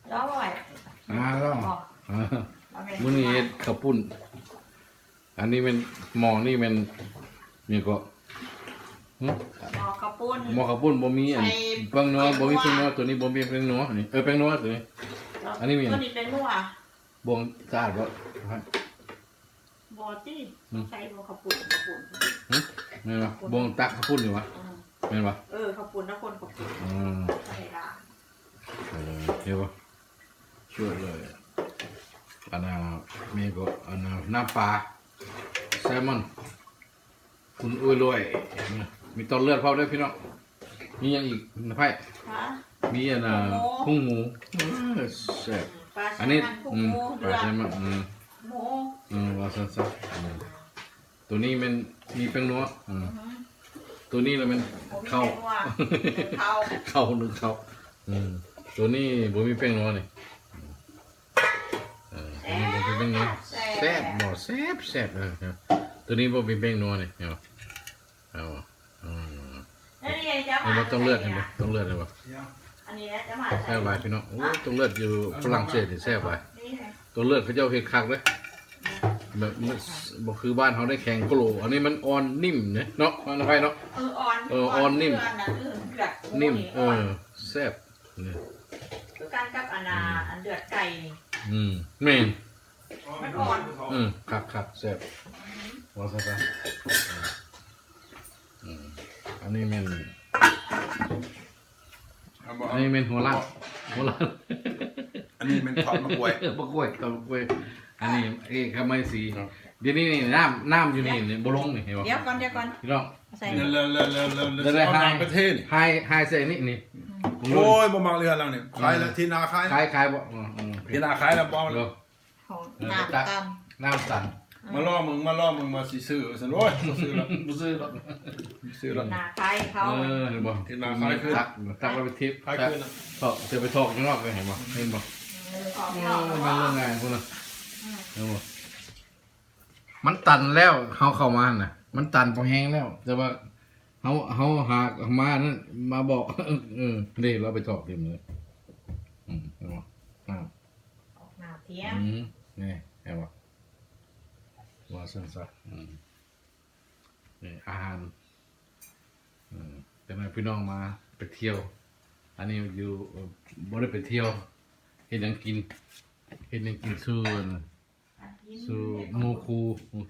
แล้วอร่อย แล้ว เอาไป มื้อนี้ข้าวปุ้นอันนี้เป็นหม้อนี่เป็นมีก็ หมอกระปุ้น หม้อข้าวปุ้นบ่มีอัน ใส่ แป้งนัวบ่มี แป้ แป้ง งนั นัว ว ตัวนี้บ่มีแป้งนัวนี่แป้งนัวตัวนี้ อันนี้มี ตัวนี้เป็นนัว บวงสะอาดบ่ บอตี้ใส่บวกระปุ้น แม่นบ่บวงตักข้าวปุ้นอยู่วะแม่นบ่ กระปุ้นนะคนกระปุ้น อืม ใส่ละ เดี๋ยวบ่ช่วยเลยอันน่ะมีก็อันน่ะน้ำปลาแซลมอนคุณอุ้ยรวยมีต้นเลือดพร้อมด้วยพี่น้องมีอย่างอีกนะไพ่ ฮะ มีอันน่ะพุ่งหมูแซ่บ ปลา อันนี้ กุ้งหมู ป เดื ลา อด แซลมอนหมู ว่าซั่นๆตัวนี้มันมีแป้งนัวตัวนี้แล้วมันเข้า เข้า เข้าหรือเข้าตัวนี้บ่มีแป้งนัวนี่ตัวนี้บ่มีแป้งนัวแซ่บบ่แซ่บตัวนี้บ่มีแป้งนัวนี่เอาแล้วนี่จะ เอา มา ต้องเลือดเห็นบ่ต้องเลือดเห็นบ่ อันนี้จะมา แซ่บหลายพี่น้องโอ้ต้องเลือดอยู่ฝรั่งเศสนี่แซ่บหลาย นี่ไง ตัวเลือดเขาเจ้าเฮ็ดคักเด้แบบบ่คือบ้านเฮาได้แข็งโกโลอันนี้มันอ่อนนิ่มเนาะมันไผเนาะ อ่อนนิ่ม นิ่มแซ่บนี่ คือการกับอันเดือดไก่นี่ แม่น มันอ่อน คักแซ่บว่าซะอันนี้แม่นหัวล้าน อันนี้เป็นทอดมะกล้วย บะกล้วยกับกล้วยอันนี้ข้าวไม้สีเดี๋ยวนี้นี่น้ำอยู่นี่บ่ลงนี่เห็นบ่ เดี๋ยวก่อนพี่น้อง ใส่ เร็วต่างประเทศ ไฮใส่นี่ โอ้ยบ่มักเรือแล้วนี่ขายแล้วที่นาขาย คล้ายบ่ ที่นาขายแล้วบ่ เร็ว ของน้ำตาล น้ำสั่น มาล่อมึงมาสิซื้อซั่นโอ้ยบ่ซื้อแล้ว บ่ซื้อหรอก ซื้อแล้ว หน้าไข่เขา เห็นบ่ ที่นาขายขึ้น ตักไปทิพย์ ขายขึ้น จะไปทอกข้างนอกไปเห็นบ่เห็นบ่ ออก มัน นอก เรื่องงานพุ่นน่ะเห็นบ่มันตันแล้วเฮาเข้ามาน่ะมันตันพอแห้งแล้ว แต่ว่าเฮาหากมานั่นมาบอกนี่เราไปทอกเต็มเลยเห็นบ่ ออกหน้าเทียม นี่เห็นบ่ว่าซั่นซะนี่อาหารแต่มาพี่น้องมาไปเที่ยว อันนี้อยู่บ่ได้ไปเที่ยวเฮ็ดหยังกินสู่หมู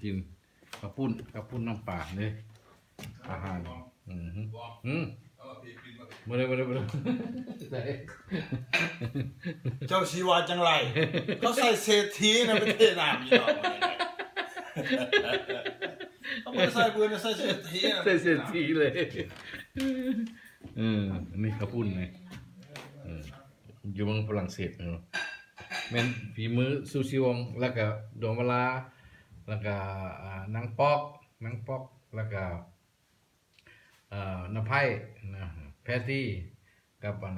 กินกระปุ้นน้ำปลานี่อาหารบ่ได้ เจ้าชีวาจังไรเขาใส่เศรษฐีในประเทศน้ำนี่เนาะเขาไม่ใส่ปืนใส่เศรษฐี ใส่เสียทีเลยอันนี้กระปุ้นนี่อยู่เมืองฝรั่งเศสเนาะแม่นฝีมือซูชิวงแล้วก็ดวงเวลาแล้วก็นางปอกแล้วก็น้ำไผ่แพตตี้กับพ่อ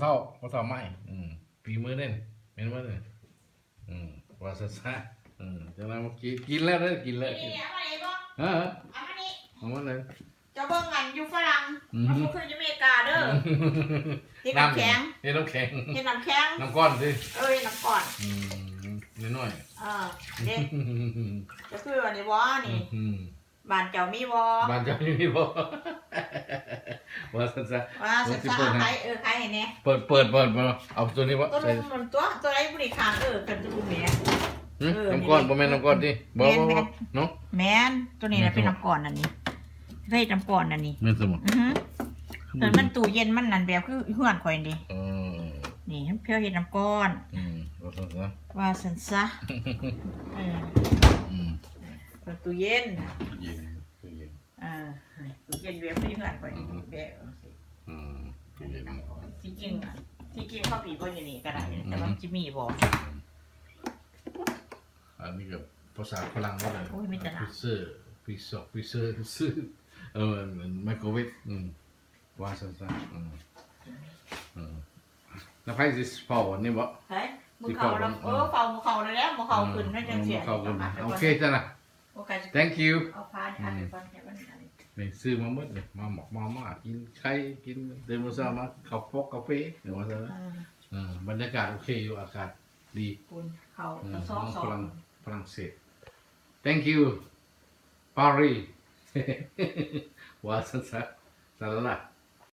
เฒ่าไม้ฝีมือเด่นแม่นบ่เด้ว่าซะจังนั้นกินแล้วเด้อกินแล้ว นี่เอามาไหนบ้าง ฮะ เอามานี่ เอามาเลย จะเบิ่งอันอยู่ฝรั่งมันบ่คืออยู่อเมริกาเด้อเฮ็ดน้ำแข็ง เฮ็ดน้ำแข็ง เฮ็ดน้ำแข็ง น้ำก้อนสิ น้ำก่อน น้อย เด็กจะคืออันนี้บ่นี่ บ้านเจ้ามีบ่ บ้านเจ้าอยู่นี่บ่ว่าซั่นซะ ว่าสักใครใครให้แน่ เปิดมาเอาตัวนี้บ่ ตัว ใส่ มันตัวไรบ่ได้ข้างกันตัวแม่ น้ำก้อนบ่แม่นน้ำก้อนดิบ่เนาะ แม่นตัวนี้น่ะเป็นน้ำก่อนอันนี้เฮ็ดน้ำก่อนอันนี้ แม่นสม แต่มันตู้เย็นมันนั่นแบบคือเฮือนข่อยนี่ นี่เพื่อเฮ็ดน้ำก้อน ว่าซั่นซะ ว่าซั่นซะตู้เย็นตู้เย็นแบบที่เฮือนข่อยแบบที่จริงข้าวปีบ่อยู่นี่ก็ได้แต่ว่าจิมีบ่ อันนี้ก็ภาษาฝรั่งว่าอะไร โอ้ยมีแต่หนา ฟิเซอร์ไมโครเวฟว่าซั่นซะแล้วไผสิเฝ้าอันนี้บ่ เฮ้ยมือเขาแล้วเฝ้ามือเขาแล้วมือเขาขึ้นนั่นจังเสีย โอเคจ้ะนะ โอเค thank you เอาพาอันนี้ก่อน นี่ซื้อมาหมดเลยมาหมกมาม่ากินไข่กินเดินมาซามาข้าวฟอกกาแฟเดี๋ยวมาซะบรรยากาศโอเคอยู่อากาศดี คุณเขา น้ ซอ อง ส ฝรั่งเศส thank you Paris ว่าซะซะละ